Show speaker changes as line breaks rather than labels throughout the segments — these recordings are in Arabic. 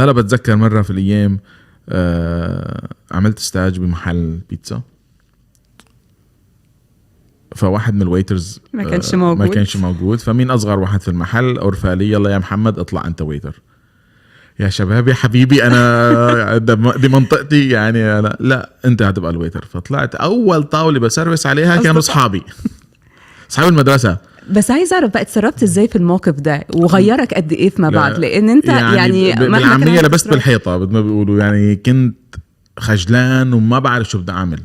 لا بتذكر مرة في الأيام عملت ستاج بمحل بيتزا، فواحد من الويترز
ما كانش
موجود، فمين أصغر واحد في المحل أورفالي، يلا يا محمد اطلع أنت ويتر. يا شباب يا حبيبي أنا دي منطقتي يعني، أنا لا أنت هتبقى الويتر. فطلعت أول طاولة بسرفس عليها كانوا أصحابي المدرسة.
بس عايز أعرف بقى اتصرفت إزاي في الموقف ده وغيرك قد إيه فيما بعد؟ لأن أنت يعني
بالعامية لبست بالحيطة بدنا ما بيقولوا، يعني كنت خجلان وما بعرف شو بدي أعمل.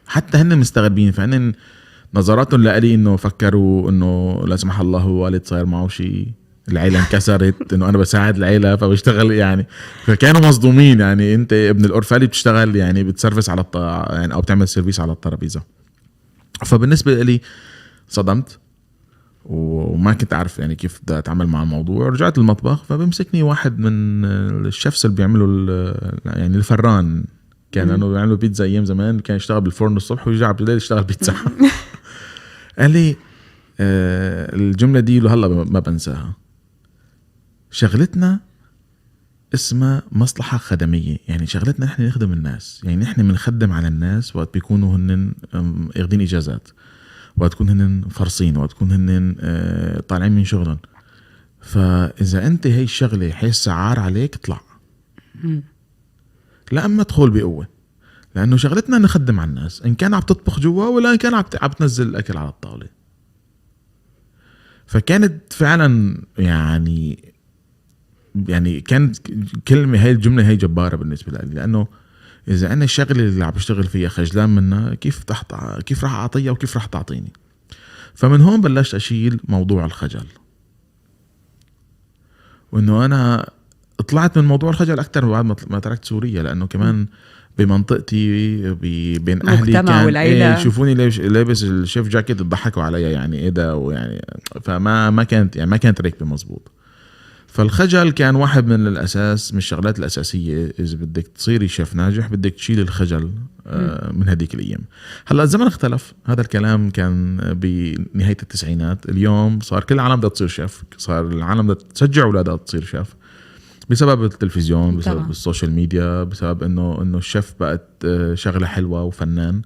حتى هن مستغربين، فهن نظراتهم لألي إنه فكروا إنه لا سمح الله والد صاير معه شيء، العيلة انكسرت، إنه أنا بساعد العيلة فبشتغل يعني. فكانوا مصدومين، يعني أنت ابن الأورفالي بتشتغل يعني بتسرفس على يعني أو بتعمل سيرفيس على الترابيزة. فبالنسبة لي صدمت وما كنت أعرف يعني كيف بدي أتعامل مع الموضوع. رجعت المطبخ، فبمسكني واحد من الشيفس اللي بيعملوا يعني الفران، كانوا بيعملوا بيتزا أيام زمان، كان يشتغل بالفرن الصبح ويرجع بالليل يشتغل بيتزا. قال لي الجملة دي هلا ما بنساها: شغلتنا اسمها مصلحة خدمية، يعني شغلتنا نحن نخدم الناس، يعني نحن بنخدم على الناس وقت بيكونوا هن ياخدين إجازات، وقت تكون هن فرصين، وقت تكون هن طالعين من شغلهم. فإذا أنت هاي الشغلة حيث سعار عليك اطلع، لا أما تدخل بقوة، لأنه شغلتنا نخدم على الناس، إن كان عم تطبخ جوا ولا إن كان عم تنزل الأكل على الطاولة. فكانت فعلا يعني كانت كلمة، هاي الجملة هاي جبارة بالنسبة لي، لأنه إذا أنا الشغلة اللي عم بشتغل فيها خجلان منها، كيف راح أعطيها وكيف راح تعطيني؟ فمن هون بلشت أشيل موضوع الخجل، وإنه أنا طلعت من موضوع الخجل أكتر بعد ما تركت سوريا، لأنه كمان بمنطقتي بين أهلي كان يشوفوني لابس الشيف جاكيت يضحكوا عليا، يعني إيه ده، ويعني فما كانت ركبة مزبوط. فالخجل كان واحد من الأساس، من الشغلات الأساسية. إذا بدك تصيري شيف ناجح بدك تشيل الخجل من هديك الأيام. هلأ الزمن اختلف، هذا الكلام كان بنهاية التسعينات. اليوم صار كل العالم بدها تصير شيف، صار العالم بدها تشجع أولادها تصير شيف بسبب التلفزيون، بسبب السوشيال ميديا، بسبب إنه الشيف بقت شغلة حلوة وفنان.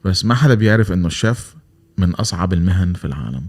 بس ما حدا بيعرف إنه الشيف من أصعب المهن في العالم.